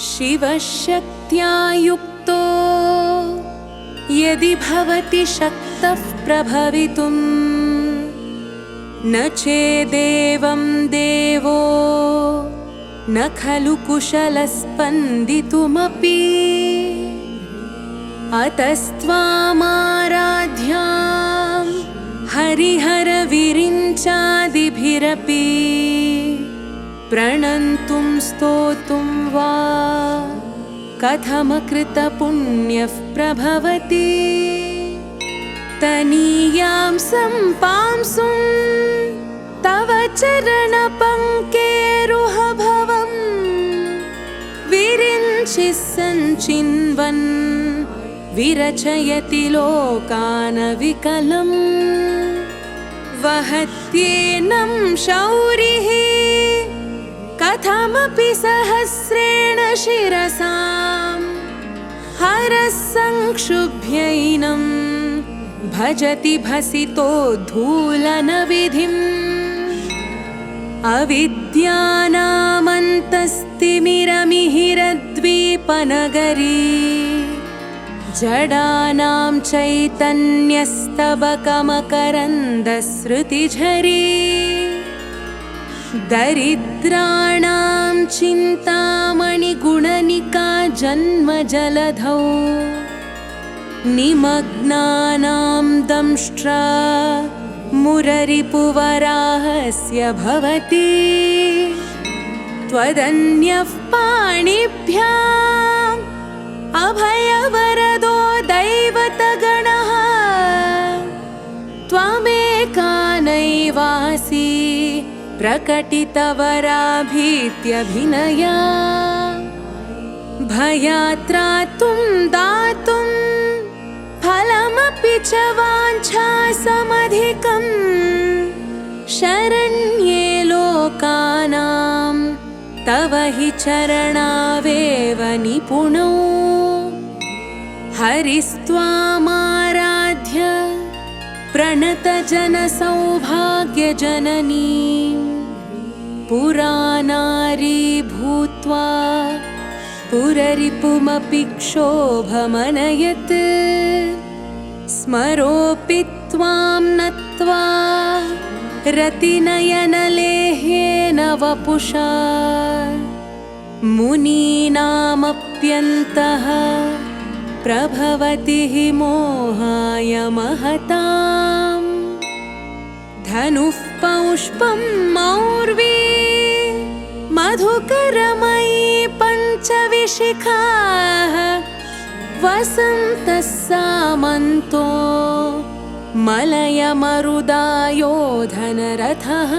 शिवशक्त्या युक्तो यदि भवति शक्तः प्रभवितुं न चेदेवं देवो न खलु कुशलस्पन्दितुमपि अतस्त्वामाराध्यां हरिहरविरिञ्चादिभिरपि प्रणन्तुं स्तोतुं वा कथमकृतपुण्यः प्रभवति तनीयां सम्पांसुं तव चरणपङ्केरुहभवं विरिञ्चिः सञ्चिन्वन् विरचयति लोकानविकलम् वहत्येनं शौरिः कथमपि सहस्रेण शिरसां हरः संक्षुभ्यैनं भजति भसितोद्धूलनविधिम् अविद्यानामन्तस्तिमिरमिहिरद्वीपनगरी जडानां चैतन्यस्तबकमकरन्दस्रुतिझरी दरिद्राणां चिन्तामणिगुणनिका जन्मजलधौ निमग्नानां दंष्ट्रा मुररिपुवराहस्य भवति त्वदन्यः पाणिभ्याम् अभयवरदो दैवतगणः त्वमेका नैवासि प्रकटितवराभीत्यभिनया भयात्रातुं दातुं फलमपि च वाञ्छासमधिकम् शरण्ये लोकानां तव हि चरणावेव निपुणौ हरिस्त्वामाराध्य प्रणतजनसौभाग्यजननी पुरानारी भूत्वा पुररिपुमपि क्षोभमनयत् स्मरोऽपि त्वां नत्वा रतिनयनलेह्येन वपुषा मुनीनामप्यन्तः प्रभवति हि मोहाय महताम् धनुः पौष्पं मौर्वी मधुकरमयी पञ्चविशिखाः वसन्तः सामन्तो मलयमरुदायो धनरथः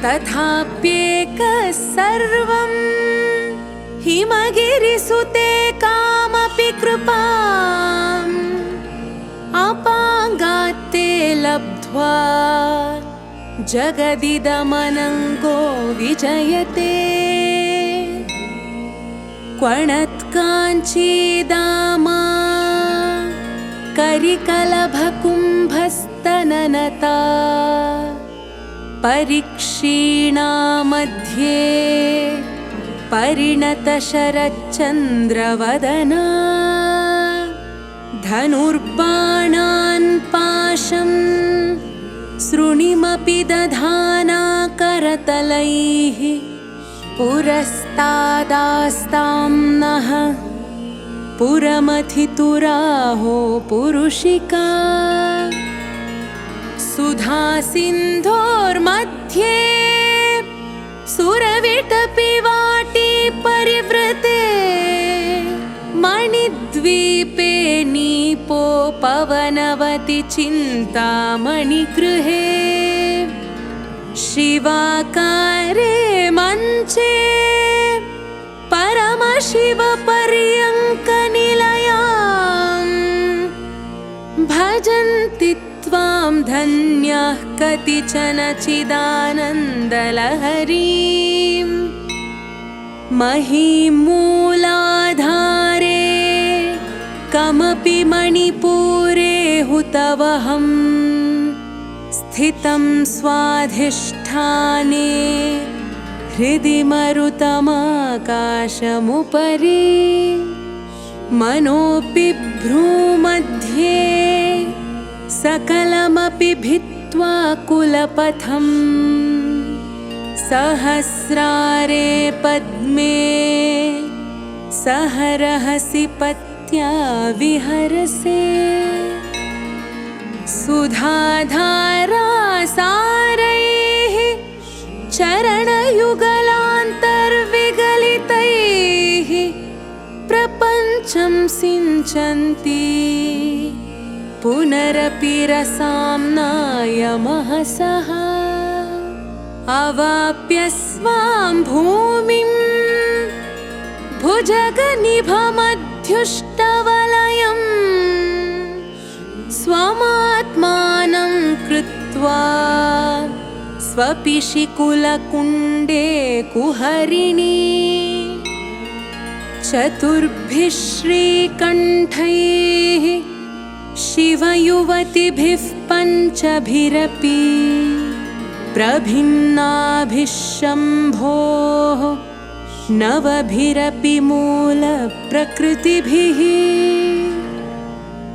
तथाप्येकः सर्वं हिमगिरिसुते कामपि कृपाम् अपाङ्गात्ते लब्ध्वा जगदिदमनङ्गो विजयते क्वणत्काञ्चीदामा करिकलभकुम्भस्तननता परिक्षीणा मध्ये परिणतशरच्चन्द्रवदना धनुर्बाणान् पाशं सृणिमपि दधाना करतलैः पुरस्तादास्तां नः पुरमथितुराहो पुरुषिका सुधासिन्धोर्मध्ये सुरविटपि वाटी परिवृते मणिद्वीपे नीपो पवनवति चिन्तामणिगृहे शिवाकारे मञ्चे परमशिवपर्यङ्कनिलयाम् भजन्ति त्वां धन्याः कतिचन चिदानन्दलहरीं महीमूलाधारे कमपि मणिपूरे हुतवहं स्थितं स्वाधिष्ठाने हृदि मरुतमाकाशमुपरि मनोऽपि भ्रूमध्ये सकलमपि भित्त्वा कुलपथम् सहस्रारे पद्मे सहरहसि पत्या विहरसे सुधाधारासारैः चरणयुगलान्तर्विगलितैः प्रपञ्चं सिञ्चन्ति पुनरपि रसाम्नाय महसः अवाप्य स्वां भूमिं भुजगनिभमध्युष्टवलयम् स्वमात्मानं कृत्वा स्वपिशिकुलकुण्डे कुहरिणी चतुर्भिः श्रीकण्ठैः शिवयुवतिभिः पञ्चभिरपि प्रभिन्नाभिः शम्भोः नवभिरपि मूलप्रकृतिभिः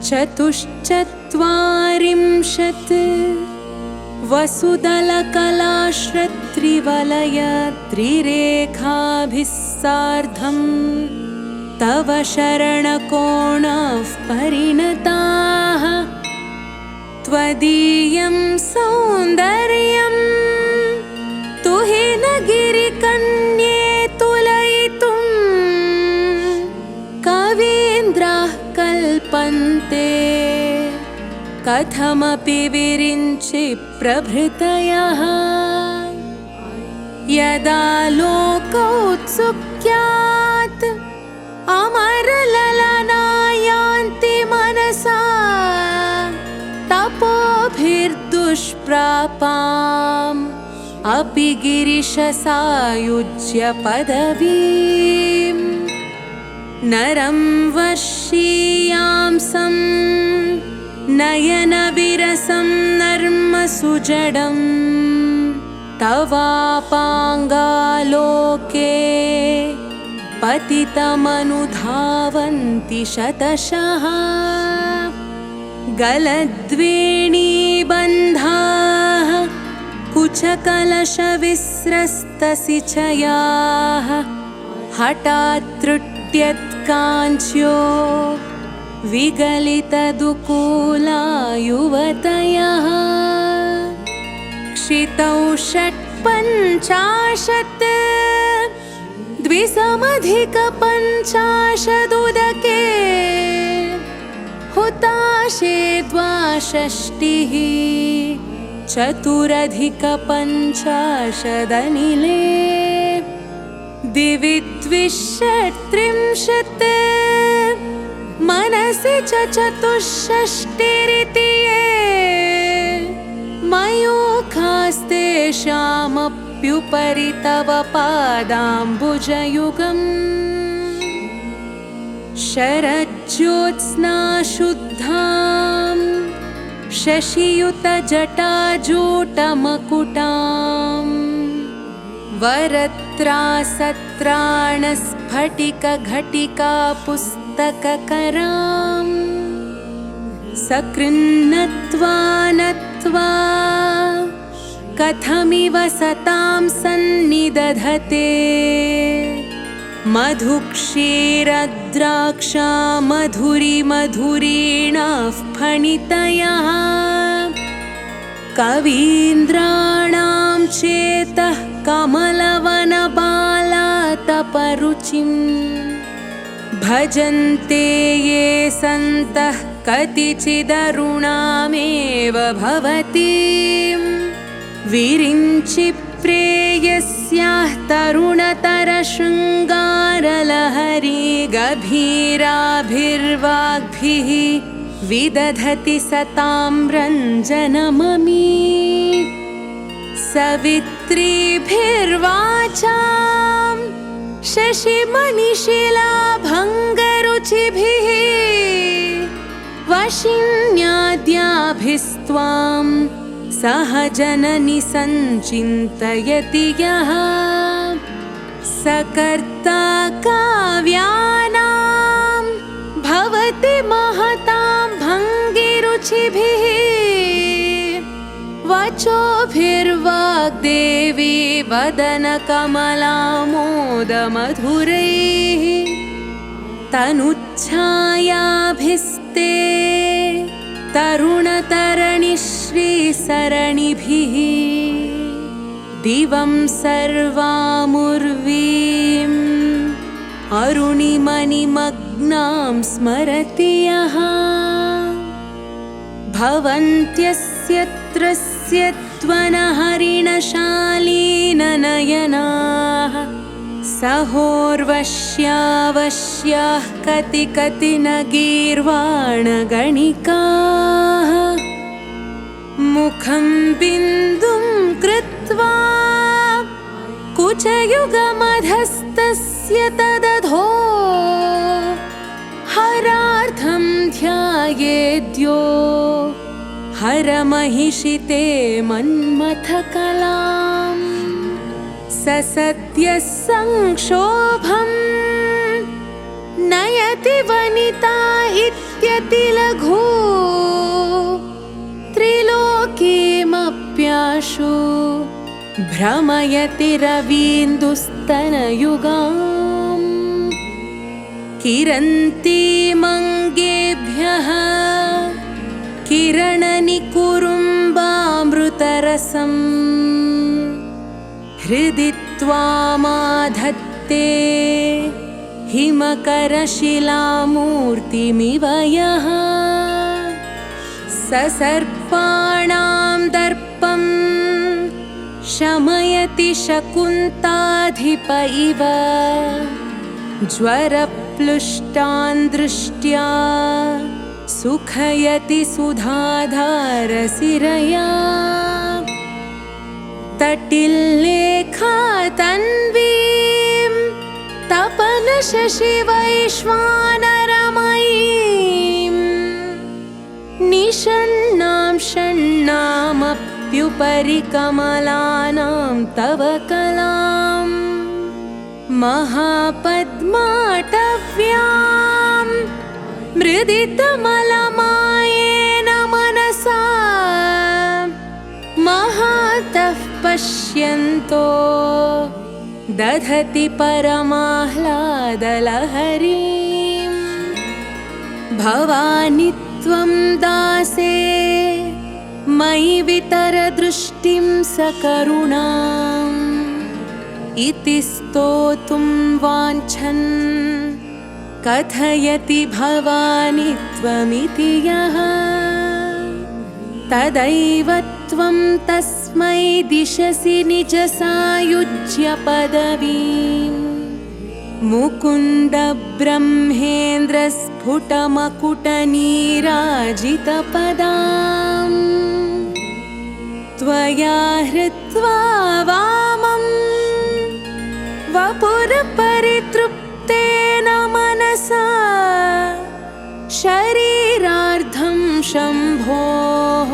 चतुश्चत्वारिंशत् वसुदलकलाश्रत्रिवलयत्रिरेखाभिः सार्धम् तव शरणकोणाः परिणताः त्वदीयं सौन्दर्यं तुहिनगिरिकन्ये तुलयितुं कवीन्द्राः कल्पन्ते कथमपि विरिञ्चि प्रभृतयः यदा लोकौत्सुक्यात् अमरललनायान्ति मनसा तपोभिर्दुष्प्रापाम् अपि गिरिशसायुज्य पदवीम् नरं वर्षीयांसं नयनविरसं नर्मसुजडं तवापाङ्गालोके पतितमनुधावन्ति शतशः गलद्वेणीबन्धाः कुचकलशविस्रस्तसिचयाः हठात्तृट्यत्काञ्च्यो विगलितदुकूला युवतयः क्षितौ षट्पञ्चाशत् द्विसमधिकपञ्चाशदुदके हुताशे द्वाषष्टिः चतुरधिकपञ्चाशदनिले दिवि द्विषट्त्रिंशत् मनसि च चतुष्षष्टिरिति ये मयूखास्तेषामप्युपरि तव पादाम्बुजयुगम् शरज्योत्स्ना शुद्धां शशियुतजटाजूटमकुटां वरत्रासत्राणस्फटिकघटिका पुस्तककरां सकृन्नत्वा नत्वा कथमिव सतां सन्निदधते मधुक्षीरद्राक्षा मधुरिमधुरीणाः फणितयः कवीन्द्राणां चेतः कमलवनबालातपरुचिं भजन्ते ये सन्तः कतिचिदरुणामेव भवतीं विरिञ्चि प्रेयस्याः तरुणतरशृङ्गारलहरी गभीराभिर्वाग्भिः विदधति सतां रञ्जनममी सवित्रीभिर्वाचां शशिमणिशिलाभङ्गरुचिभिः वशिन्याद्याभिस्त्वां सह जननि सञ्चिन्तयति यः सकर्ता काव्यानां भवति महतां भङ्गिरुचिभिः वचोभिर्वाग्देवी वदनकमलामोदमधुरैः तनुच्छायाभिस्ते तरुणतरणिश्रीसरणिभिः दिवं सर्वामुर्वीम् अरुणिमनिमग्नां स्मरति यः भवन्त्यस्य त्रस्य त्वनहरिणशालीननयनाः सहोर्वश्यावश्याः कति न गीर्वाणगणिकाः मुखं बिन्दुं कृत्वा कुचयुगमधस्तस्य तदधो हरार्थं ध्यायेद्यो हरमहिषिते मन्मथकलाम् ससद्यः संक्षोभम् नयति वनिता इत्यतिलघु त्रिलोकीमप्याशु भ्रमयति रवीन्दुस्तनयुगाम् किरन्तीमङ्गेभ्यः किरणनिकुरुम्बामृतरसम् हृदि त्वामाधत्ते हिमकरशिलामूर्तिमिव यः ससर्पाणां दर्पं शमयति शकुन्ताधिप इव ज्वरप्लुष्टान् दृष्ट्या सुखयति सुधाधारसिरया तटिल्लेखातन्वीं तपनशशिवैश्वानरमयीं निषण्णां षण्णामप्युपरि कमलानां तव कलां महापद्माटव्यां मृदितमलमायेन मनसा महातः पश्यन्तो दधति परमाह्लादलहरीं भवानि त्वं दासे मयि वितरदृष्टिं सकरुणाम् इति स्तोतुं वाञ्छन् कथयति भवानि त्वमिति यः तदैव त्वं तस्मै दिशसि निजसायुज्य पदवीं मुकुन्द ब्रह्मेन्द्रस्फुटमकुटनीराजितपदां त्वया हृत्वा वामं वपुरपरितृप्तेन मनसा शरीरार्धं शम्भोः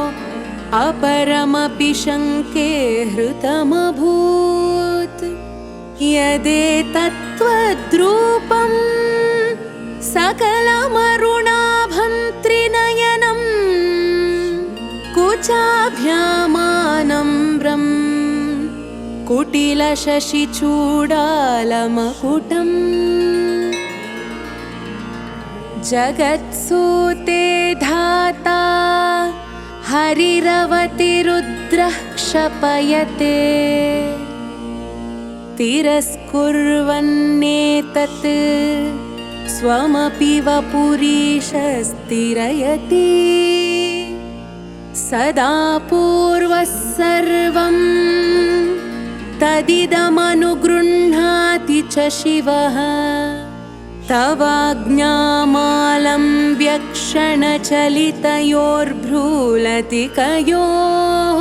अपरमपि शङ्के हृतमभूत् यदेतत्त्वद्रूपं सकलमरुणाभं त्रिनयनं कुचाभ्यामानम्रं कुटिलशशिचूडालमकुटम् जगत्सूते धाता हरिरवतिरुद्रः क्षपयते तिरस्कुर्वन्नेतत् स्वमपि वपुरीशस्तिरयति सदा पूर्वः सर्वं तदिदमनुगृह्णाति च शिवः तवाज्ञामालम्ब्य क्षणचलितयोर्भ्रूलतिकयोः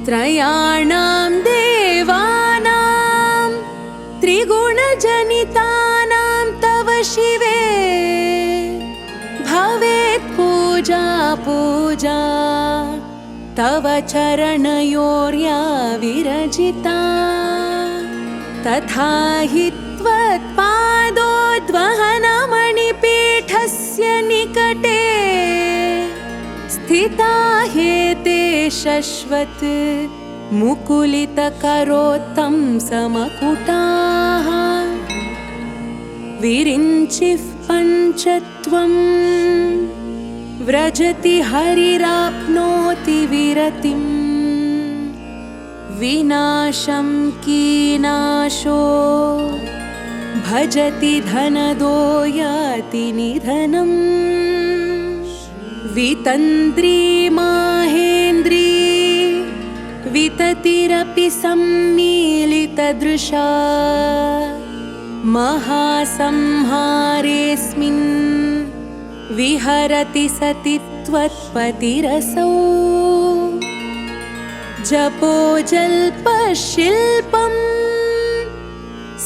त्रयाणां देवानां त्रिगुणजनितानां तव शिवे भवेत् पूजा पूजा तव चरणयोर्या विरजिता तथा हि त्वत्पादोद्वहनमणिपीठस्य निकटे स्थिता हेते शश्वत् मुकुलितकरोत्तं समकुटाः विरिञ्चिः पञ्चत्वं व्रजति हरिराप्नोति विरतिम् विनाशं कीनाशो भजति धनदो याति निधनम् वितन्द्री माहेन्द्री विततिरपि सम्मीलितदृशा महासंहारेऽस्मिन् विहरति सति त्वत्पतिरसौ जपो जल्पशिल्पं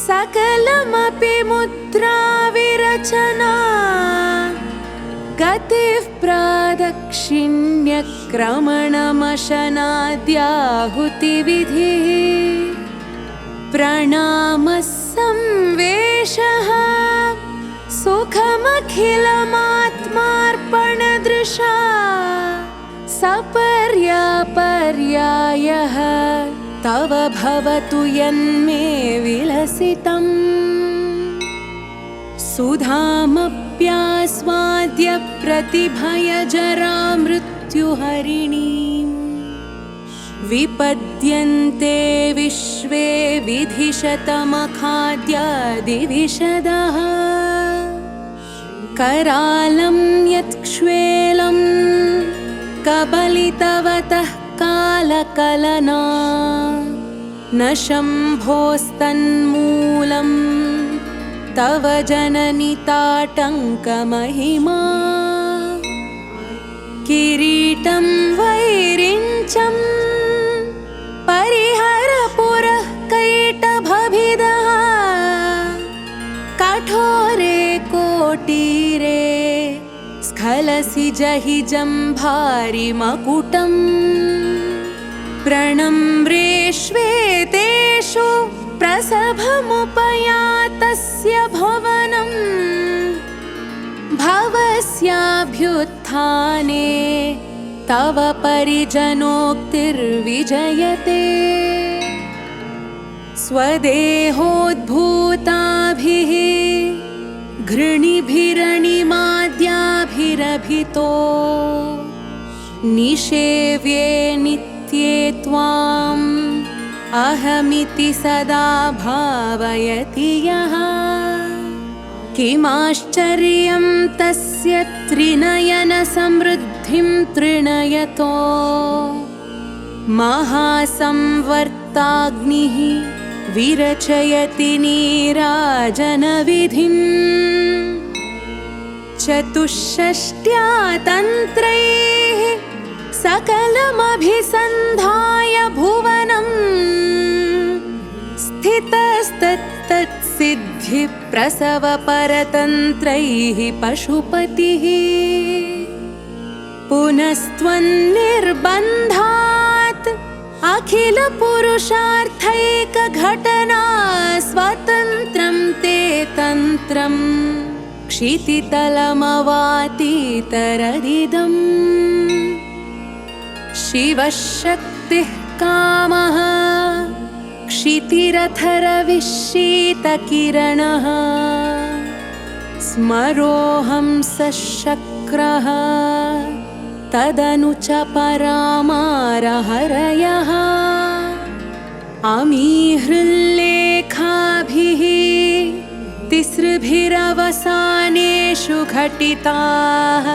सकलमपि मुद्रा विरचना गतिः प्रादक्षिण्यक्रमणमशनाद्याहुतिविधिः प्रणामः संवेशः सुखमखिलमात्मार्पणदृशा सपर्यापर्यायः तव भवतु यन्मे विलसितम् सुधामप्यास्वाद्य प्रतिभयजरामृत्युहरिणीम् विपद्यन्ते विश्वे विधिशतमखाद्यादिविशदः करालं यत्क्ष्वेलं कबलितवतः कालकलना न शम्भोस्तन्मूलं तव जननिताटङ्कमहिमा किरीटं वैरिञ्चं परिहर पुरः कैटभभिदः कठोरे कोटीरे स्खलसि जहि जम्भारिमकुटम् प्रणम्रेष्वेतेषु प्रसभमुपयातस्य भुवनं भवस्याभ्युत्थाने तव परिजनोक्तिर्विजयते स्वदेहोद्भूताभिः घृणिभिरणिमाद्याभिरभितो निषेव्ये नित्ये त्वाम् अहमिति सदा भावयति यः किमाश्चर्यं तस्य त्रिनयनसमृद्धिं तृणयतो महासंवर्ताग्निः विरचयति नीराजनविधिम् चतुष्षष्ट्या तन्त्रैः सकलमभिसन्धाय भुवनम् स्थितस्तत्तत्सिद्धिप्रसवपरतन्त्रैः पशुपतिः पुनस्त्वन्निर्बन्धात् अखिलपुरुषार्थैकघटना स्वतन्त्रं ते तन्त्रम् क्षितितलमवातीतरदिदम् शिवः शक्तिः कामः क्षितिरथरविशीतकिरणः स्मरोऽहं सशक्रः तदनु च परामारहरयः अमीहृल्लेखाभिः तिसृभिरवसानेषु घटिताः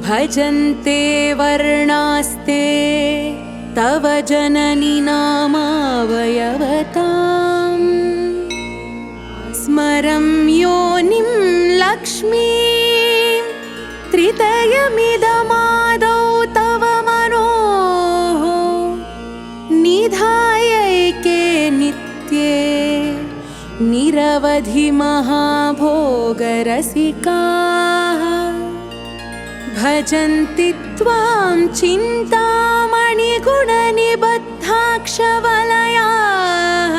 भजन्ते वर्णास्ते तव जननि नामावयवताम् स्मरं योनिं लक्ष्मीं त्रितयमिदमादौ तव मनोः निधायैके नित्ये निरवधि महाभोगरसिकाः भजन्ति त्वां चिन्तामणिगुणनिबद्धाक्षवलयाः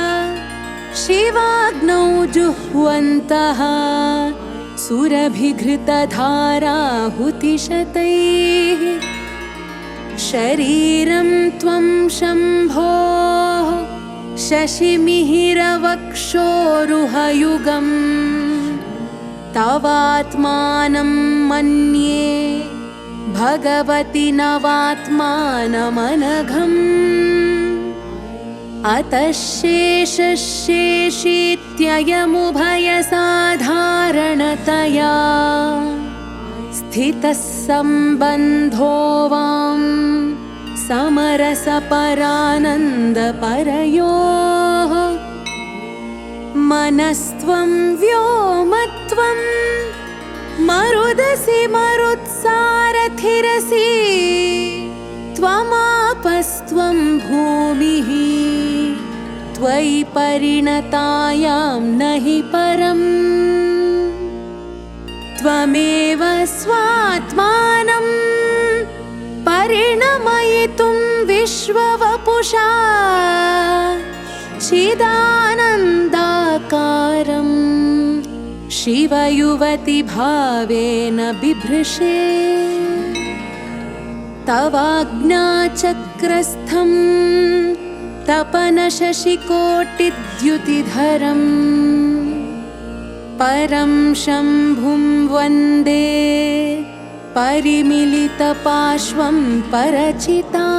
जुह्वन्तः सुरभिघृतधाराहुतिशतैः शरीरं त्वं शम्भोः शशिमिहिरवक्षोरुहयुगम् तवात्मानं मन्ये भगवति नवात्मानमनघम् अतः शेषशेषीत्ययमुभयसाधारणतया स्थितः सम्बन्धो वां समरसपरानन्दपरयोः मनस्त्वं व्योमत्वं मरुदसि मरुत्सारथिरसि त्वमापस्त्वं भूमिः त्वयि परिणतायां नहि परम् त्वमेव स्वात्मानं परिणमयितुं विश्ववपुषा चिदानन्दाकारं शिवयुवति भावेन बिभृशे तवाज्ञाचक्रस्थं तपनशशिकोटिद्युतिधरम् परं शम्भुं वन्दे परिमिलितपार्श्वं परचिता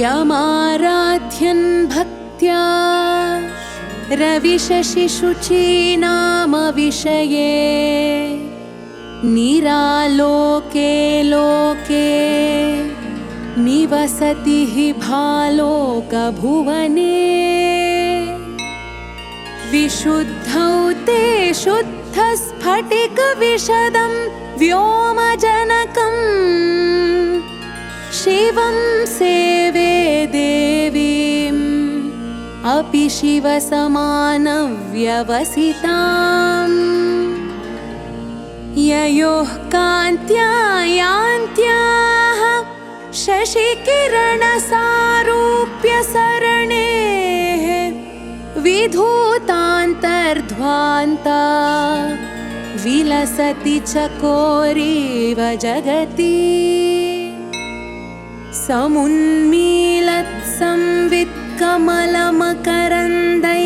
यमाराध्यन् भक्त्या रविशशिशुचीनामविषये निरालोके लोके निवसति हि भालोकभुवने विशुद्धौ ते शुद्धस्फटिकविशदं व्योमजनकम् शिवं सेवे देवीम् अपि शिवसमानव्यवसिताम् ययोः कान्त्या यान्त्याः शशिकिरणसारूप्यसरणेः विधूतान्तर्ध्वान्ता विलसति चकोरीव जगति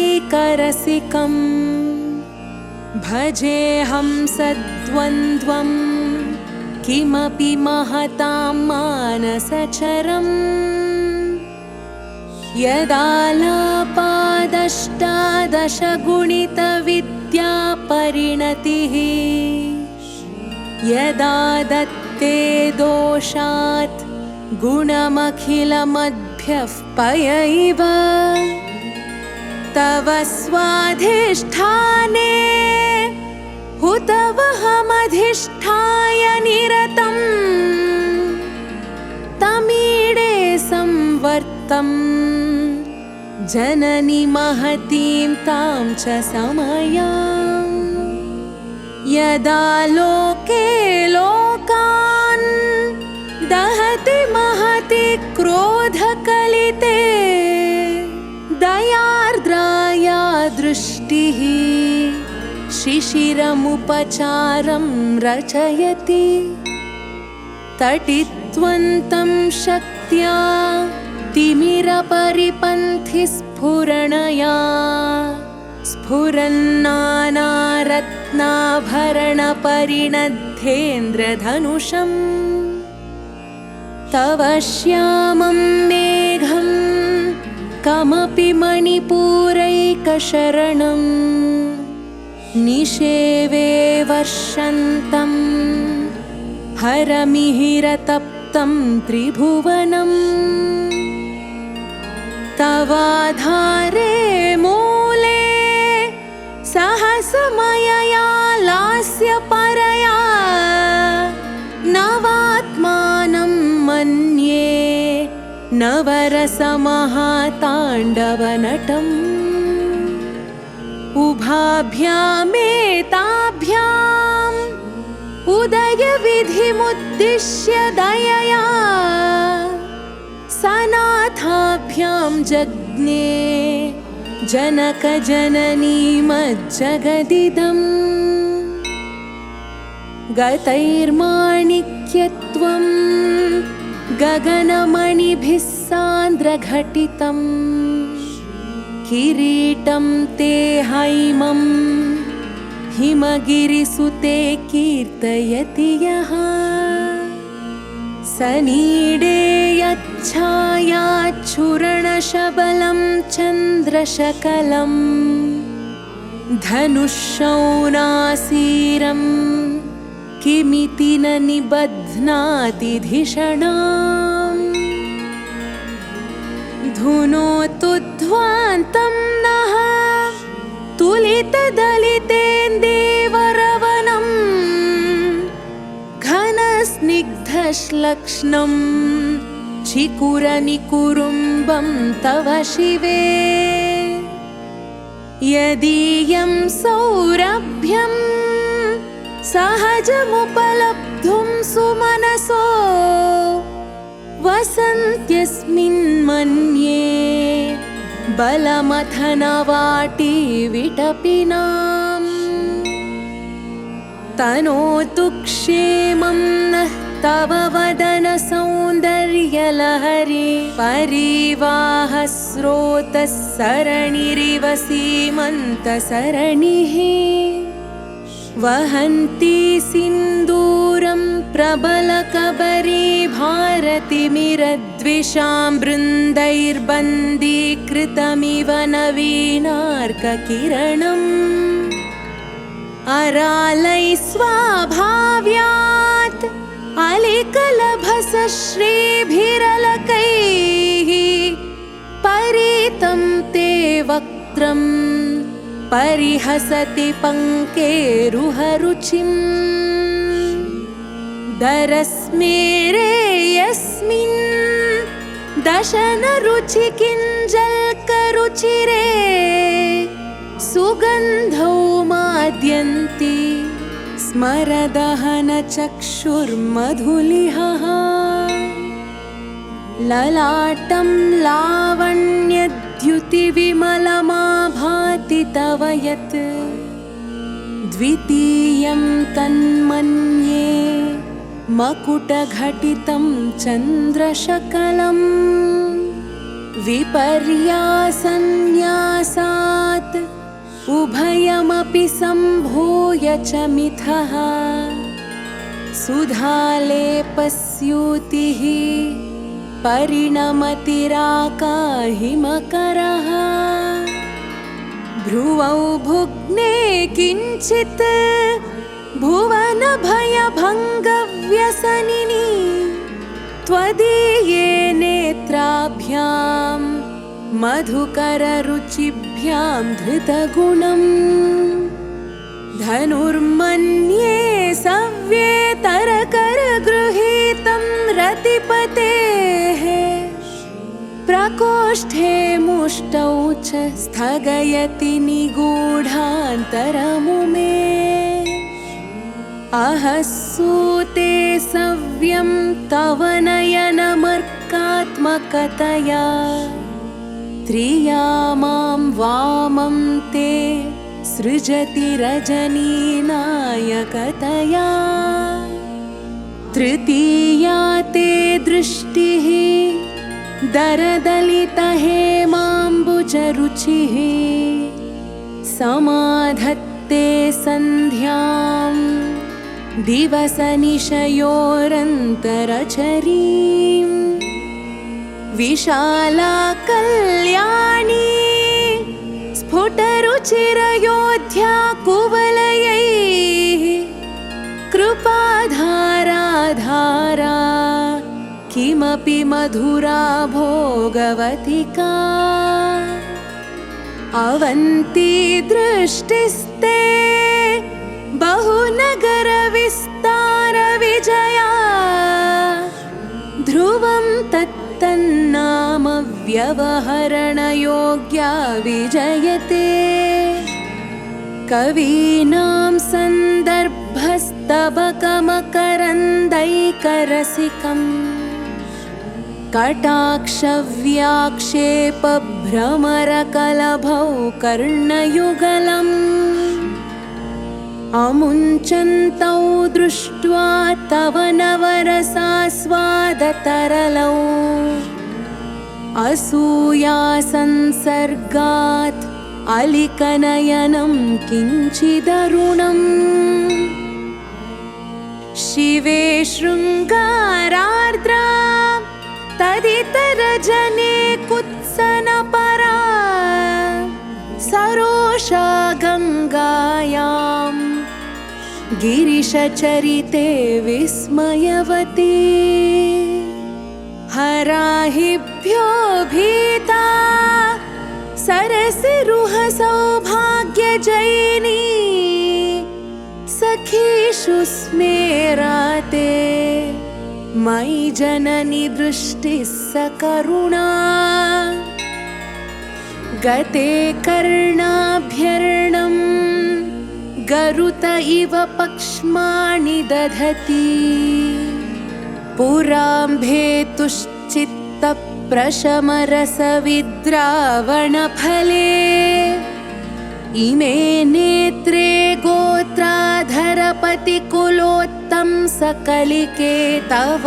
समुन्मीलत्संवित्कमलमकरन्दैकरसिकम् भजेऽहं सद्वन्द्वं किमपि महतां मानसचरम् यदालापादष्टादशगुणितविद्यापरिणतिः यदा दत्ते दोषात् गुणमखिलमद्भ्यः पय इव तव स्वाधिष्ठाने हुतवहमधिष्ठाय निरतम् तमीडे संवर्तम् जननी महतीं तां च समयां यदा लोके लोकान् दहति महति क्रोधकलिते दयार्द्राया दृष्टिः शिशिरमुपचारं रचयति तटित्वन्तं शक्त्या तिमिरपरिपन्थिस्फुरणया स्फुरन्नानारत्नाभरणपरिणद्धेन्द्रधनुषम् तव श्यामं मेघं कमपि मणिपूरैकशरणं निषेवे वर्षन्तं हरमिहिरतप्तं त्रिभुवनम् तवाधारे मूले सहसमयया लास्यपरया नवात्मानं मन्ये नवरसमहाताण्डवनटम् उभाभ्यामेताभ्याम् उदयविधिमुद्दिश्य दयया सनाथाभ्यां जज्ञे जनकजननीमज्जगदिदम् गतैर्माणिक्यत्वं गगनमणिभिः सान्द्रघटितम् किरीटं ते हैमं हिमगिरिसुते कीर्तयति यः सनीडे यच्छायाच्छूर्णशबलं चन्द्रशकलं धनुःशौनासीरं किमिति न निबध्नाति धिषणाम् धुनोतुध्वान्तं नः तुलितदलितेन्देवरवनम् घनस्निग्धश्लक्ष्णं चिकुरनिकुरुम्बं तव शिवे यदीयं सौरभ्यं सहजमुपलब्धुं सुमनसो वसन्त्यस्मिन् मन्ये बलमथनवाटी विटपिनाम् तनोतु क्षेमं नः तव वदनसौन्दर्यलहरी परिवाहस्रोतः सरणिरिव सीमन्तसरणिः वहन्ती सिन्दूरं प्रबलकबरी भारतिमिरद्विषां बृन्दैर्बन्दीकृतमिव नवीनार्ककिरणम् अरालैः स्वाभाव्यात् अलिकलभसश्रीभिरलकैः परीतं ते वक्त्रम् परिहसति पङ्केरुहरुचिम् दरस्मेरे यस्मिन् दशनरुचिकिञ्जल्करुचिरे सुगन्धौ माद्यन्ति स्मरदहनचक्षुर्मधुलिहः ललाटं लावण्यद्युतिविमलमाभाति तव यत् द्वितीयं तन्मन्ये मकुटघटितं चन्द्रशकलम् विपर्यासन्न्यासात् उभयमपि सम्भूय च मिथः सुधालेपस्यूतिः परिणमतिराकाहिमकरः भ्रुवौ भुग्ने किञ्चित् भुवनभयभङ्गव्यसनिनी त्वदीये नेत्राभ्यां मधुकररुचिभ्यां धृतगुणम् धनुर्मन्ये सव्येतरकरगृहीतं रतिपतेः प्रकोष्ठे मुष्टौ च स्थगयति निगूढान्तरमुमे अहसूते सव्यं तव नयनमर्कात्मकतया त्रियामां वामं ते सृजति रजनीनायकतया तृतीया ते दृष्टिः दरदलितहेमाम्बुजरुचिः समाधत्ते सन्ध्यां दिवसनिशयोरन्तरचरीम् विशाला कल्याणी स्फुटरुचिरयोध्या कुवलयैः कृपाधारा किमपि मधुरा भोगवतिका अवन्ती दृष्टिस्ते बहुनगरविस्तारविजया ध्रुवं तत्तन्नाम व्यवहरणयोग्या विजयते कवीनां सन्दर्भस्तबकमकरन्दैकरसिकम् कटाक्षव्याक्षेपभ्रमरकलभौ कर्णयुगलम् अमुञ्चन्तौ दृष्ट्वा तव नवरसास्वादतरलौ असूयासंसर्गात् अलिकनयनं किञ्चिदरुणम् शिवे शृङ्गारार्द्रा तदितरजने कुत्सनपरा सरोषा गङ्गायां गिरिशचरिते विस्मयवती हराहिभ्यो भीता सरसिरुह सौभाग्यजयिनी सखीषु स्मेराते मयि जननि दृष्टिः सकरुणा गते कर्णाभ्यर्णं गरुत इव पक्ष्माणि दधति पुराम्भेतुश्चित्तप्रशमरसविद्रावणफले इमे नेत्रे गोत्राधरपतिकुलोत्तं सकलिके तव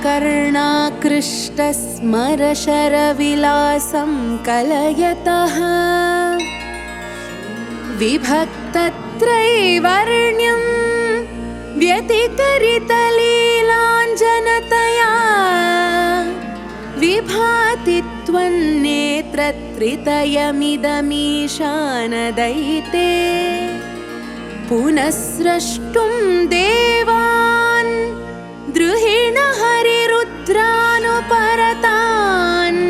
कर्णाकृष्टस्मरशरविलासं कलयतः विभक्तत्रैवर्ण्यं व्यतिकरितलीलाञ्जनतया विभाति त्वन्नेत्रत्रितयमिदमीशानदयिते पुनः स्रष्टुं देवान् द्रुहिणहरिरुद्रानुपरतान्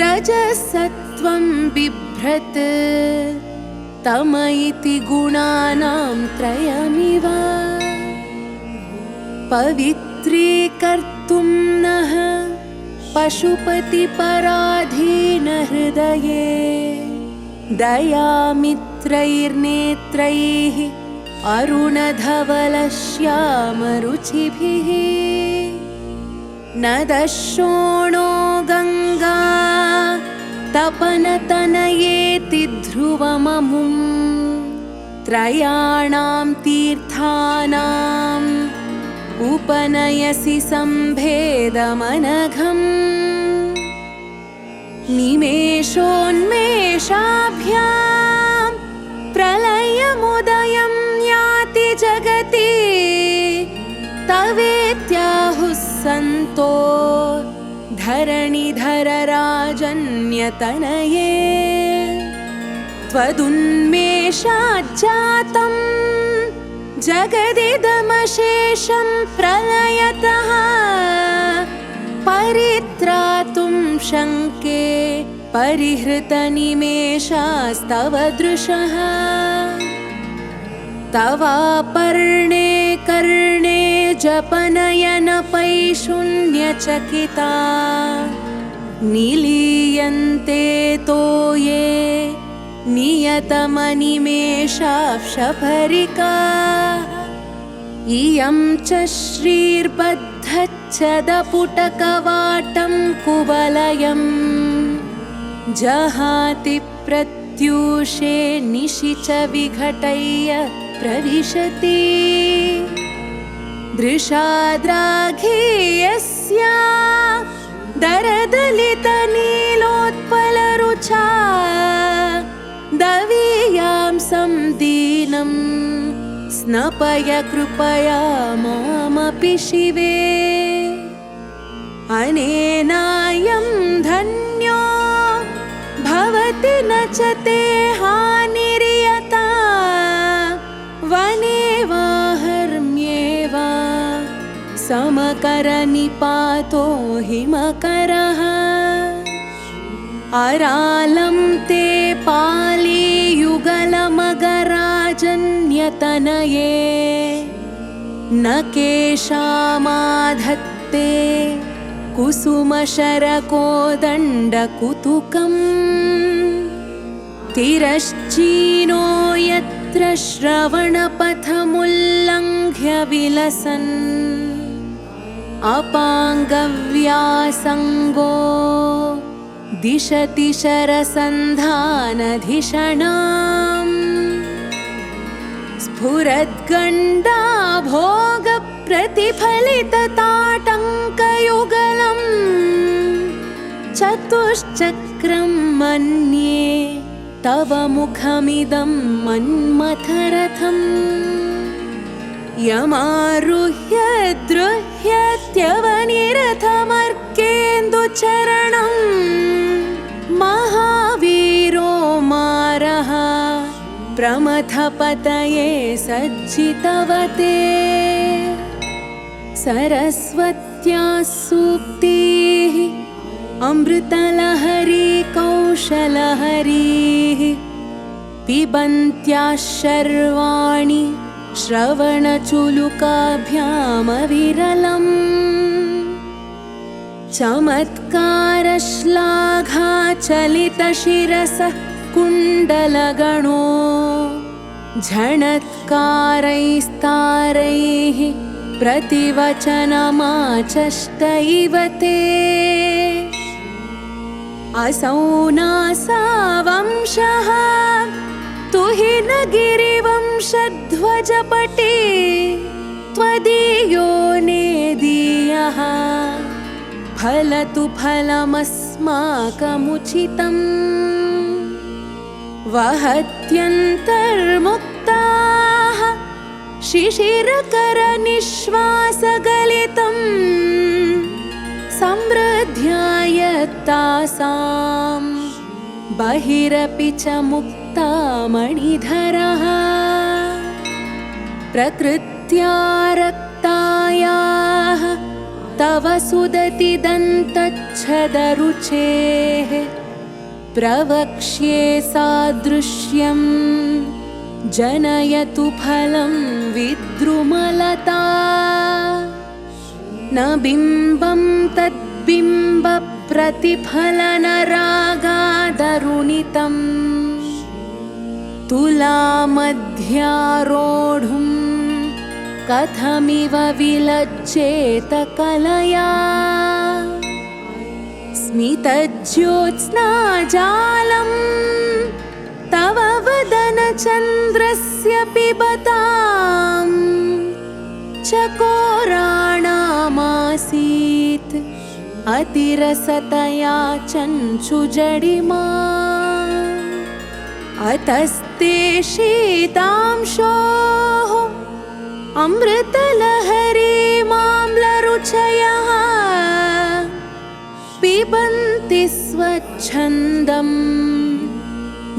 रजसत्वं बिभ्रत् तम इति गुणानां त्रयमिव पवित्रीकर्तुं नः पशुपतिपराधीनहृदये दयामित्रैर्नेत्रैः अरुणधवलश्यामरुचिभिः न दशोणो गङ्गा तपनतनयेति ध्रुवममुं त्रयाणां तीर्थानाम् उपनयसि सम्भेदमनघम् निमेषोन्मेषाभ्यां प्रलयमुदयं याति जगति तवेत्याहुः सन्तो धरणिधरराजन्यतनये त्वदुन्मेषाज्जातं जगदिदमशेषं प्रलयतः परित्रातुं शङ्के परिहृतनिमेषास्तव दृशः तवापर्णे कर्णे जपनयनपैशून्यचकिता निलीयन्ते तो ये नियतमनिमेषाक्षफरिका इयं च श्रीर्बद्धच्छदपुटकवाटं कुवलयं जहाति प्रत्यूषे निशि च विघटय्य प्रविशति दृशाद्राघीयस्या दरदलितनीलोत्पलरुचा दवीयां संदीनं स्नपय कृपया मामपि शिवे अनेनायं धन्यो भवति न च ते हानिर्यता वने वा हर्म्ये वा समकरनिपातो हिमकरः अरालं ते पालीयुगलमगराजन्यतनये न केशामाधत्ते कुसुमशरकोदण्डकुतुकम् तिरश्चीनो यत्र श्रवणपथमुल्लङ्घ्य विलसन् अपाङ्गव्यासङ्गो दिशति शरसन्धानधिषणाम् स्फुरद्गण्डा भोगप्रतिफलितताटङ्कयुगलम् चतुश्चक्रं मन्ये तव मुखमिदं मन्मथरथम् यमारुह्य द्रुह्यत्यवनिरथमर्केन्दुचरणम् महावीरो मारः प्रमथपतये सज्जितवते सरस्वत्याः सूक्तिः अमृतलहरी कौशलहरीः पिबन्त्याः शर्वाणि श्रवणचुलुकाभ्यामविरलम् चमत्कारश्लाघाचलितशिरसः कुण्डलगणो झणत्कारैस्तारैः प्रतिवचनमाचष्ट इव ते असौ नासावंशः तुहिनगिरिवंशध्वजपटे त्वदीयो नेदीयः फलतु फलमस्माकमुचितम् वहत्यन्तर्मुक्ताः शिशिरकरनिश्वासगलितम् समृद्ध्यायत्तासां बहिरपि च मुक्तामणिधरः प्रकृत्या रक्तायाः तव सुदति दन्तच्छदरुचेः प्रवक्ष्ये सादृश्यं जनयतु फलं विद्रुमलता न बिम्बं तद्बिम्बप्रतिफलनरागादरुणितम् तुलामध्यारोढुं कथमिव विलज्जेत कलया स्मितज्योत्स्नाजालं तव वदनचन्द्रस्य पिबताम् चकोराणामासीत् अतिरसतया चञ्चुजडिमा अतस्ते शीतांशोः अमृतलहरीमाम्लरुचयः पिबन्ति स्वच्छन्दं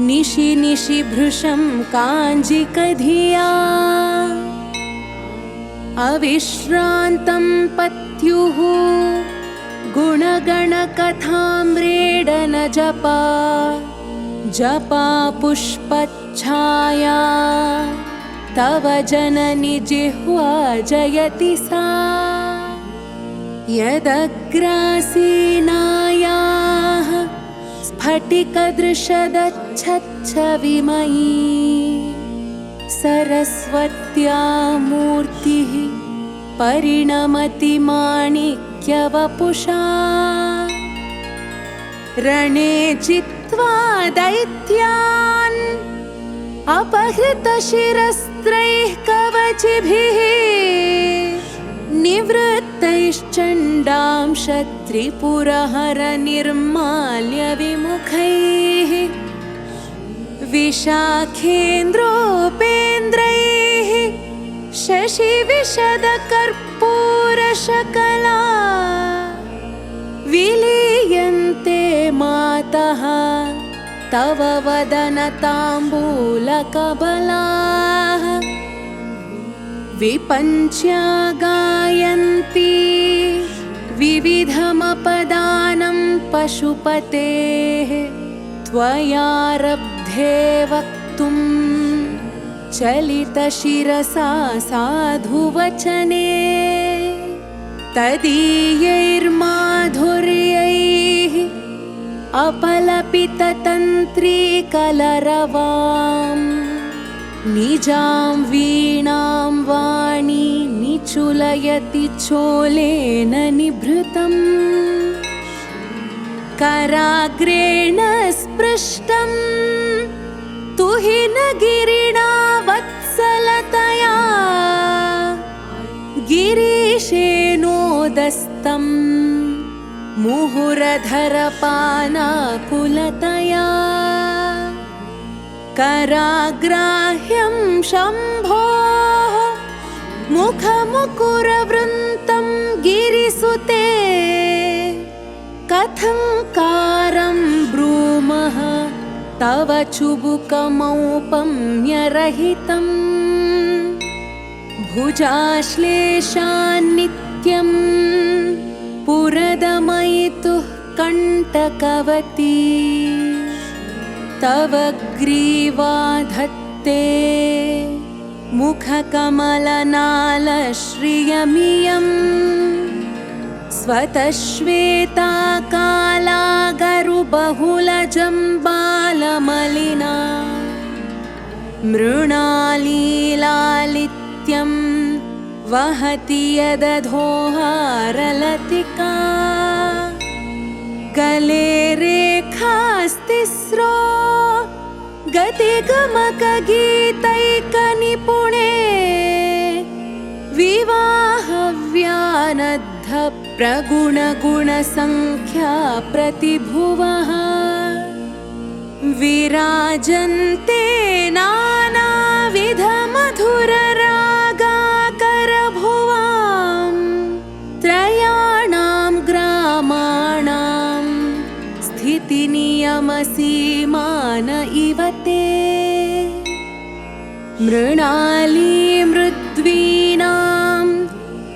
निशि निशि भृशं काञ्जिकधिया अविश्रान्तं पत्युः गुणगणकथाम्रेडन जपा जपा पुष्पच्छाया तव जननि जिह्वा जयति सा यदग्रासीनायाः स्फटिकदृशदच्छच्छविमयी सरस्वत्या मूर्तिः परिणमति माणिक्यवपुषा रणे जित्वा दैत्यान् अपहृतशिरस्त्रैः कवचिभिः निवृत्तैश्चण्डांश त्रिपुरहरनिर्माल्य विमुखैः विशाखेन्द्रोपेन्द्रैः शशिविशदकर्पूरशकला विलीयन्ते मातः तव वदनताम्बूलकबलाः विपञ्च्या गायन्ति विविधमपदानं पशुपतेः त्वयारब्धे वक्तुं चलितशिरसा साधुवचने तदीयैर्माधुर्यैः अपलपिततन्त्रीकलरवाम् निजां वीणां वाणी निचुलयति चोलेन निभृतम् कराग्रेण स्पृष्टं तुहिनगिरिणा वत्सलतया गिरीशेनोदस्तं मुहुरधरपानाकुलतया कराग्राह्यं शम्भोः मुखमुकुरवृन्तं गिरिसुते कथं कारं ब्रूमः तव चुबुकमौपम्यरहितम् भुजाश्लेषान्नित्यं पुरदमयितुः कण्टकवती तव ग्रीवाधत्ते मुखकमलनालश्रियमियम् स्वतश्वेता कालागरुबहुलजम्बालमलिना मृणालीलालित्यं वहति यदधोहारलतिका गले रेखास्तिस्रो गतिगमकगीतैकनिपुणे विवाहव्यानद्ध प्रगुणगुणसंख्या प्रतिभुवः विराजन्ते नानाविधमधुररागाकरभुवां त्रयाणां ग्रामाणां स्थितिनियमसीमान इव ते मृणालीमृद्वीणां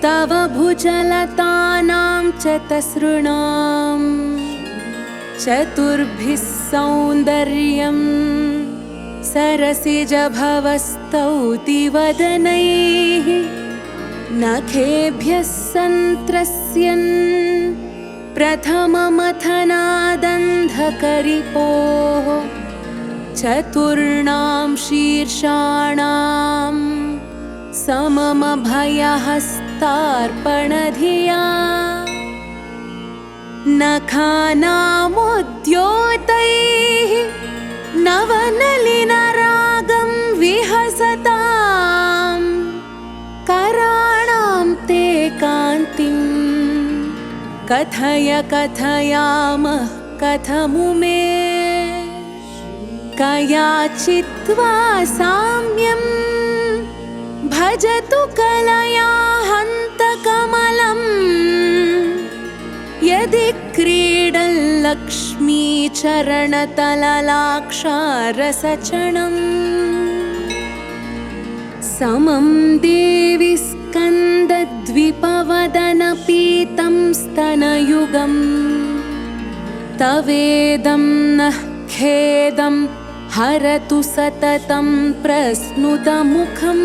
तव भुजलतानां च तसृणां चतुर्भिः सौन्दर्यं सरसिजभवस्तौति वदनैः नखेभ्यः सन्त्रस्यन् प्रथममथनादन्धकरिपोः चतुर्णां शीर्षाणां सममभयहस्तार्पणधिया नखानामुद्योतैः नवनलिनरागं विहसतां कराणां ते कान्तिं कथय कथयामः कथमुमे कयाचित्वा साम्यं भजतु कलया हन्तकमलम् यदि क्रीडल्लक्ष्मीचरणतललाक्षारसचणम् समं देवि स्कन्दद्विपवदनपीतं स्तनयुगं तवेदं नः खेदं हरतु सततं प्रस्नुतमुखम्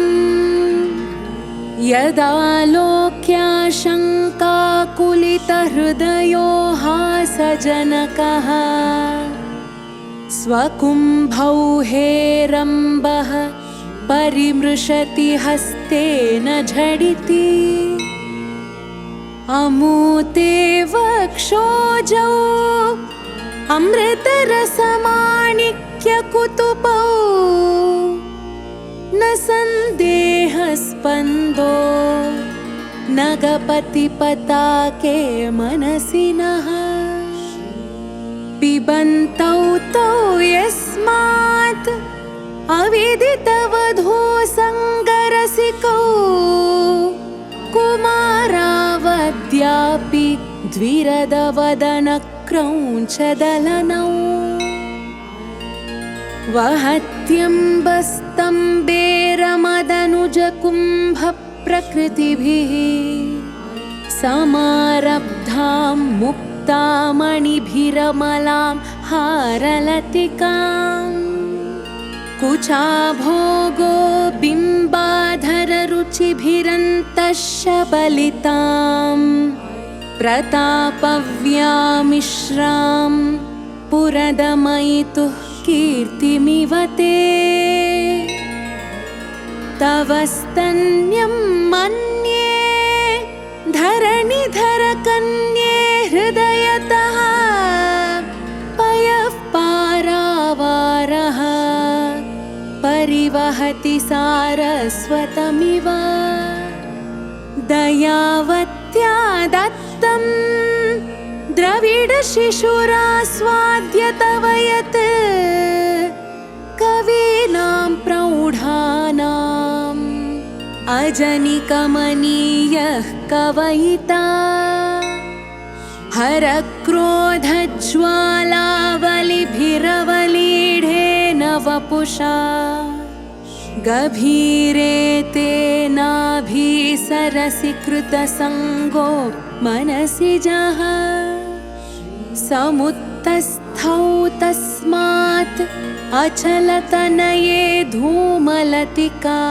यदालोक्याशङ्काकुलितहृदयो हासजनकः स्वकुम्भौ हेरम्बः परिमृशति हस्तेन झटिति अमूते वक्षोजौ अमृतरसमाणिक्यकुतुपौ न सन्देहस्पन्दो नगपतिपताके मनसि नः पिबन्तौ तौ यस्मात् अविदितवधूसङ्गरसिकौ कुमारावद्यापि द्विरदवदनक्रौञ्चदलनौ वहत्यम्बस्तम्बेरमदनुजकुम्भप्रकृतिभिः समारब्धां मुक्तामणिभिरमलां हारलतिकां कुचाभोगो बिम्बाधररुचिभिरन्तः शबलितां प्रतापव्यामिश्रां पुरदमयितुः कीर्तिमिव ते तव स्तन्यं मन्ये धरणिधर कन्ये हृदयतः पयः पारावारः परिवहति सारस्वतमिव दयावत्या दत्तं द्रविडशिशुरास्वाद्य तव यत् कवीनां प्रौढानाम् अजनिकमनीयः कवयिता हरक्रोधज्वालावलिभिरवलीढेन वपुषा गभीरे तेनाभिसरसि कृतसङ्गो मनसि जः समुत्तस्थौ तस्मात् अचलतनये धूमलतिका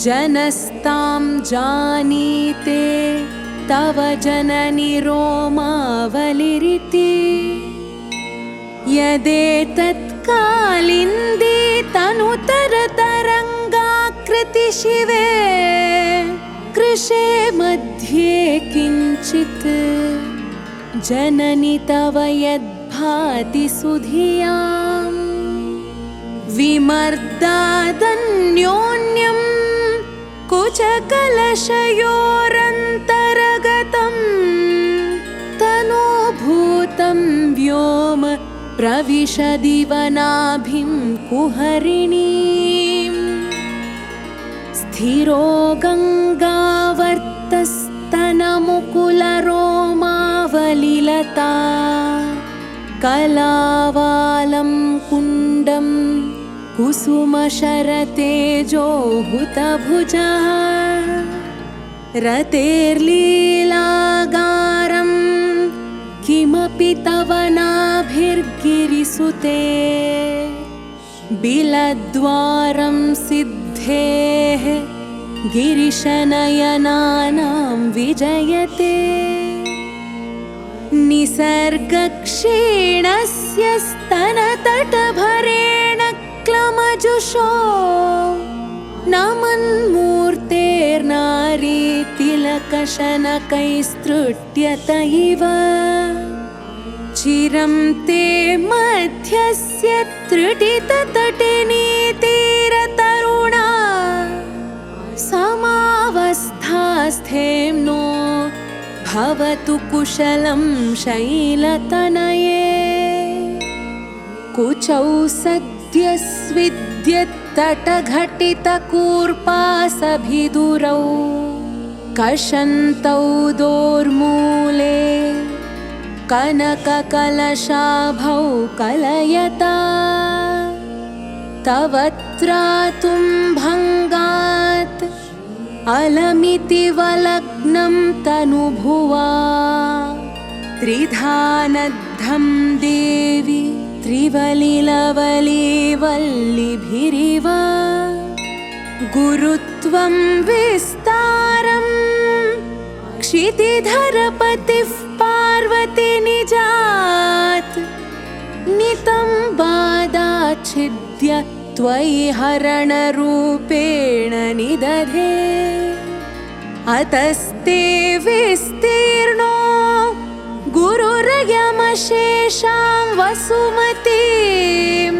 जनस्तां जानीते तव जननि रोमावलिरिति यदेतत्कालिन्दी तनुतरतरङ्गाकृति शिवे कृशे मध्ये किञ्चित् जननि तव यद्भाति सुधियाम् विमर्दादन्योन्यं कुचकलशयोरन्तरगतं तनोभूतं व्योम प्रविशदिवनाभिं कुहरिणीं स्थिरो गङ्गावर्तस्तनमुकुलरोमावलिलता कलावालं कुण्डं कुसुमशरतेजो हुतभुजः रतेर्लीलागारं किमपि तव नाभिर्गिरिसुते बिलद्वारं सिद्धेः गिरिशनयनानां विजयते निसर्गक्षीणस्य स्तनतटभरेण क्लमजुषो नमन्मूर्तेर्नारी तिलकशनकैस्तृट्यत इव चिरं ते मध्यस्य त्रुटिततटिनीतीरतरुणा समावस्थास्थेम्नो भवतु कुशलं शैलतनये कुचौ सद्यस्विद्यत्तटघटितकूर्पासभिदुरौ कषन्तौ दोर्मूले कनककलशाभौ कलयता तव त्रातुं भङ्गात् अलमिति वलग्नं तनुभुवा त्रिधानद्धं देवि त्रिवलिलवलीवल्लिभिरिव गुरुत्वं विस्तारं क्षितिधरपतिः पार्वती निजात् नितम्बादाच्छिद्य त्वयि हरणरूपेण निदधे अतस्ते विस्तीर्णो गुरुरयमशेषां वसुमतीं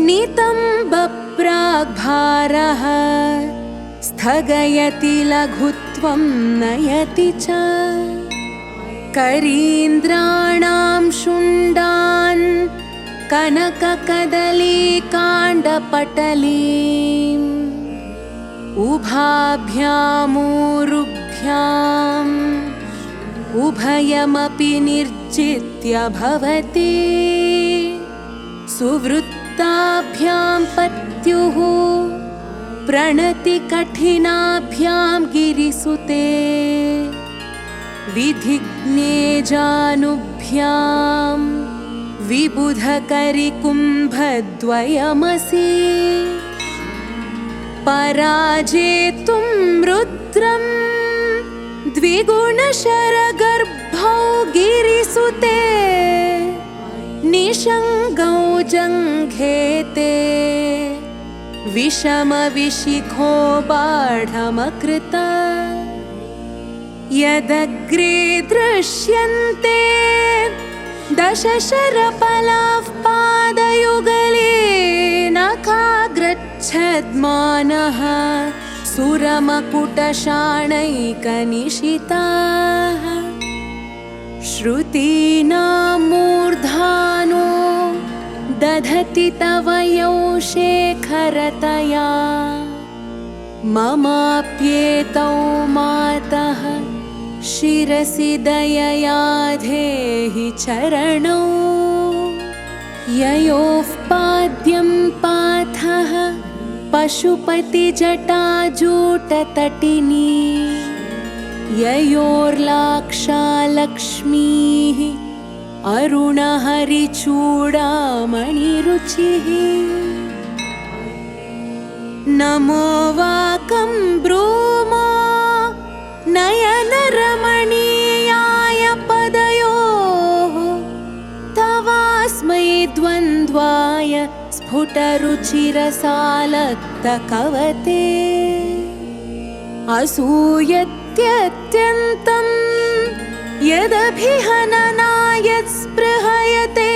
नितम्बप्राग्भारः स्थगयति लघुत्वं नयति च करीन्द्राणां शुण्डान् कनककदलीकाण्डपटलीम् उभाभ्यामूरुभ्याम् उभयमपि निर्जित्य भवति सुवृत्ताभ्यां पत्युः प्रणतिकठिनाभ्यां गिरिसुते विधिज्ञेजानुभ्यां विबुधकरिकुम्भद्वयमसि पराजेतुं रुद्रं द्विगुणशरगर्भौ गिरिसुते निषङ्गौ जङ्घेते विषमविशिखो बाढमकृता यदग्रे दृश्यन्ते दशशरफलाः पादयुगले नखाग्रच्छद्मानः सुरमकुटशाणैकनिशिताः श्रुतीनां मूर्धानो दधति तव यौ शेखरतया ममाप्येतौ मातः शिरसि दयया धेहि चरणौ ययोः पाद्यं पाथः पशुपतिजटाजूटतटिनी ययोर्लाक्षा लक्ष्मीः अरुणहरिचूडामणिरुचिः नमो वाकं ब्रूमो नयनरमणीयाय पदयोः तवास्मै द्वन्द्वाय स्फुटरुचिरसालक्तकवते असूयत्यत्यन्तं यदभिहननायत्स्पृहयते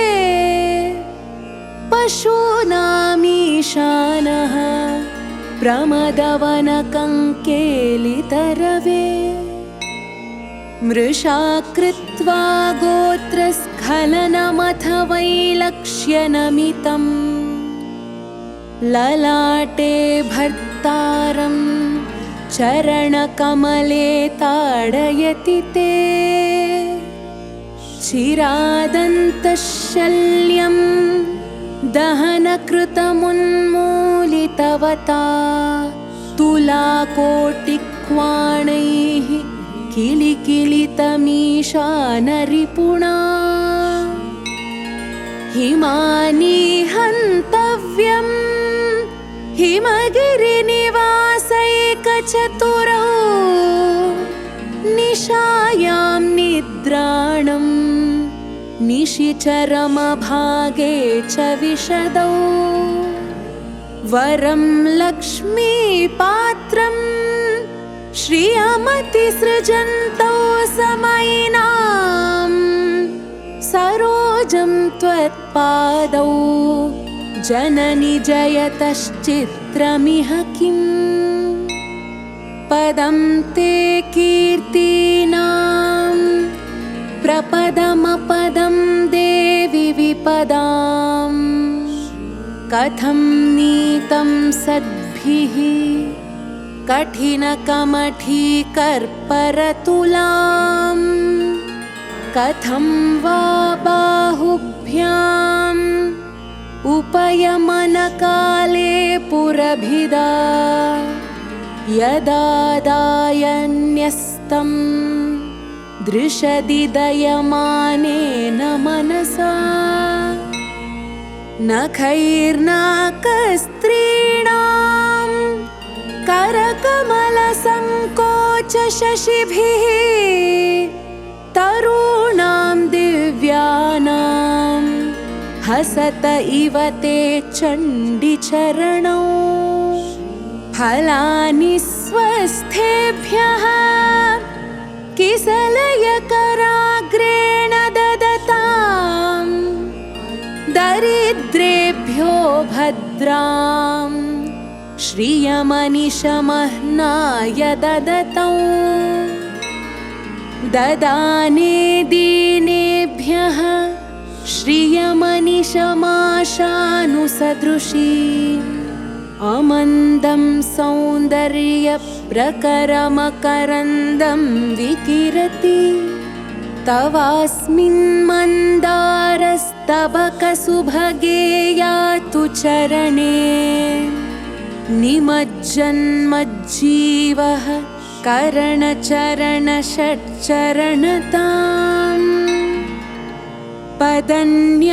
पशूनामीशानः प्रमदवनकङ्केलितरवे मृषा कृत्वा गोत्रस्खलनमथ वैलक्ष्यनमितं ललाटे भर्तारं चरणकमले ताडयति ते चिरादन्तशल्यं दहनकृतमुन्मूलितवता तुलाकोटिक्वाणैः किलिकिलितमीशानरिपुणा हिमानि हन्तव्यं हिमगिरिनिवासैकचतुरौ निशायां निद्राणं निशिचरमभागे च विशदौ वरं लक्ष्मीपात्रं श्रियमतिसृजन्तौ समयिनां सरोजं त्वत्पादौ जननि जयतश्चित्रमिह किम् पदं ते कीर्तीनां प्रपदमपदं देवि विपदां कथं नीतं सद्भिः कठिनकमठीकर्परतुलां कथं वा बाहुभ्याम् उपयमनकाले पुरभिदा यदादायन्यस्तं दृशदि दयमानेन मनसा नखैर्नाकस्त्रीणां करकमलसङ्कोचशशिभिः तरूणां दिव्यानां हसत इव ते चण्डिचरणौ फलानि स्वस्थेभ्यः किसलयकराग्रेण ददतां दरिद्रेभ्यो भद्रां श्रियमनिशमह्नाय ददतौ ददाने दीनेभ्यः श्रियमनिशमाशानुसदृशी अमन्दं सौन्दर्यप्रकरमकरन्दं विकिरति तवास्मिन् मन्दारस्तबकसुभगे यातु चरणे निमज्जन्मज्जीवः करणचरणषट्चरणताम् पदन्यासक्रीडा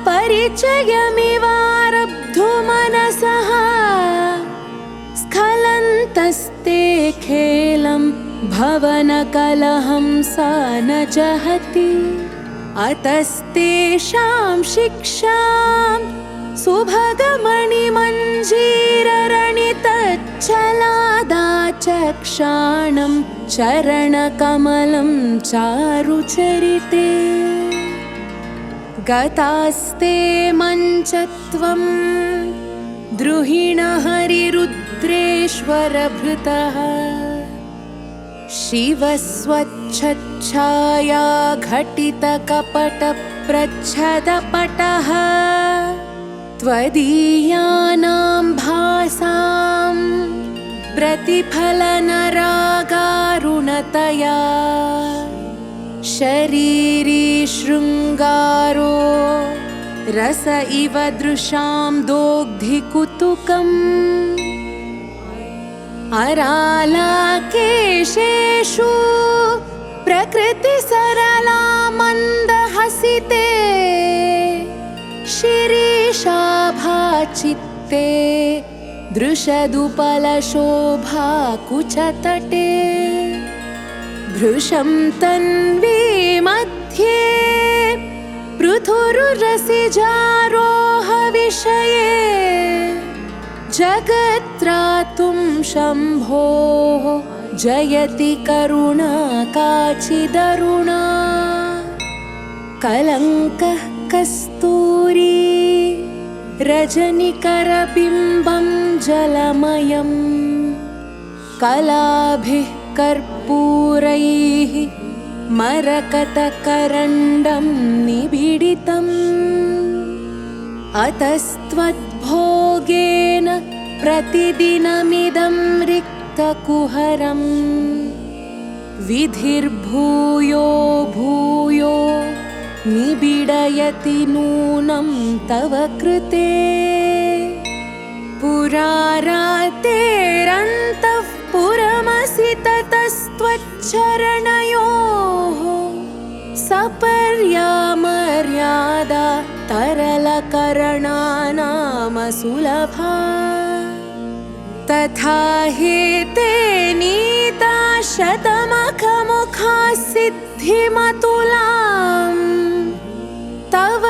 परिचयमिवारब्धुमनसः स्खलन्तस्ते खेलं भवनकलहं सा न जहति अतस्तेषां शिक्षां सुभगमणिमञ्जीररणितच्छलादाचक्षाणं चरणकमलं चारुचरिते गतास्ते मञ्चत्वं द्रुहिणहरिरुद्रेश्वरभृतः शिवस्वच्छच्छाया घटितकपटप्रच्छदपटः त्वदीयानां भासां प्रतिफलनरागारुणतया शरीरी शृङ्गारो रस इव दृशां दोग्धिकुतुकम् अरालाकेशेषु प्रकृतिसरला मन्दहसिते शिरीशाभाचित्ते दृशदुपलशोभा कुचतटे भृशं तन्वी मध्ये पृथुरुरसिजारोहविषये जगत्त्रातुं शम्भोः जयति करुणा काचिदरुणा कलङ्कः कस्तूरी रजनिकरबिम्बं जलमयं कलाभिः कर्पूरैः मरकतकरण्डं निबिडितम् अतस्त्वद्भोगेन प्रतिदिनमिदं रिक्तकुहरं विधिर्भूयो भूयो निबिडयति नूनं तव कृते पुरारातेरन्तः पुरमसि ततस्त्वच्चरणयोः सपर्यामर्यादा तरलकरणानामसुलभा तथा हेते नीता शतमखमुखा सिद्धिमतुलाम् तव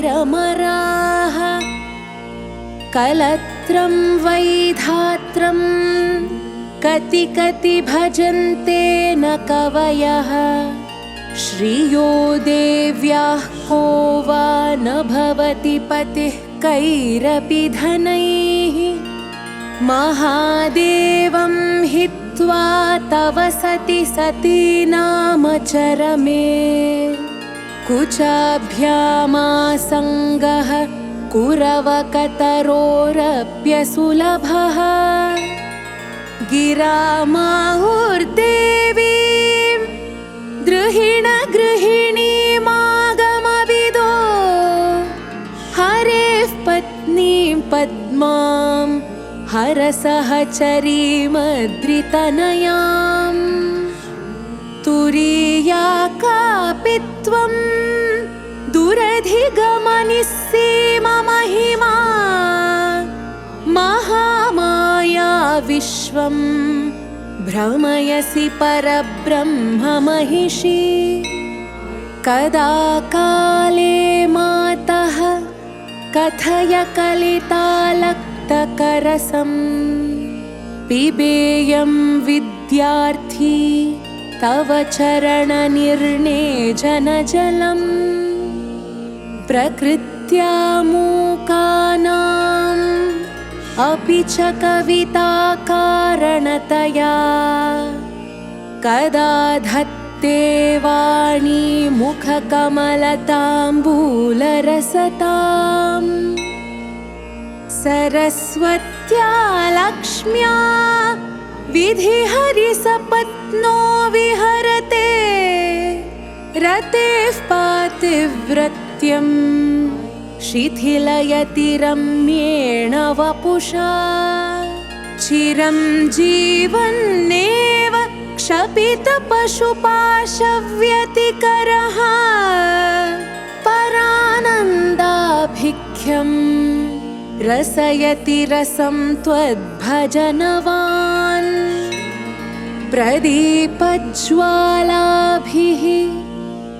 द्वारोपान्तस्थितिभिरणिमाद्याभिरमराः कलत्रं वैधात्रं कति कति भजन्ते न कवयः श्रियो देव्याः को वा न भवति पतिः कैरपि धनैः महादेवं हित्वा तव सति सती नाम चरमे कुचाभ्यामासङ्गः कुरवकतरोरप्यसुलभः गिरामाहुर्देवीं गृहिणीमागमविदो हरेः पत्नीं पद्मां हरसहचरीमद्रितनयां तुरीया कापि त्वं दुरधिगमनिस्सीममहिमा महामाया विश्वं भ्रमयसि परब्रह्ममहिषी कदा काले मातः कथय कलितालक्तकरसं पिबेयं विद्यार्थी तव चरणनिर्णेजनजलम् प्रकृत्या मूकानाम् अपि च कविताकारणतया कदा धत्ते वाणी मुखकमलताम्बूलरसताम् सरस्वत्या लक्ष्म्या विधिहरिसपत्नो विहरते रतेः पातिव्रत्यं शिथिलयति रम्येण वपुषा चिरं जीवन्नेव क्षपितपशुपाशव्यतिकरः परानन्दाभिख्यं रसयति रसं त्वद्भजनवान् प्रदीपज्वालाभिः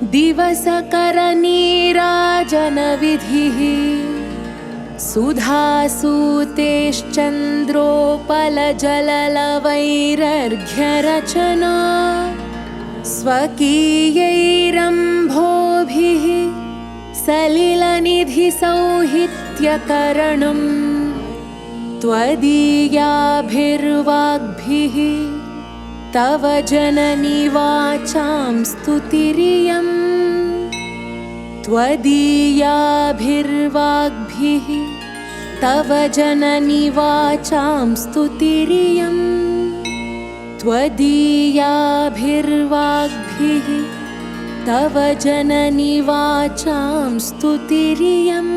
दिवसकरनीराजनविधिः सुधासूतेश्चन्द्रोपलजललवैरर्घ्यरचना स्वकीयैरम्भोभिः सलिलनिधिसौहित्यकरणम् त्वदीयाभिर्वाग्भिः तव जननि वाचां स्तुतिरियम् त्वदीयाभिर्वाग्भिः तव जननि वाचां स्तुतिरियम् त्वदीयाभिर्वाग्भिः तव जननि वाचां स्तुतिरियम्।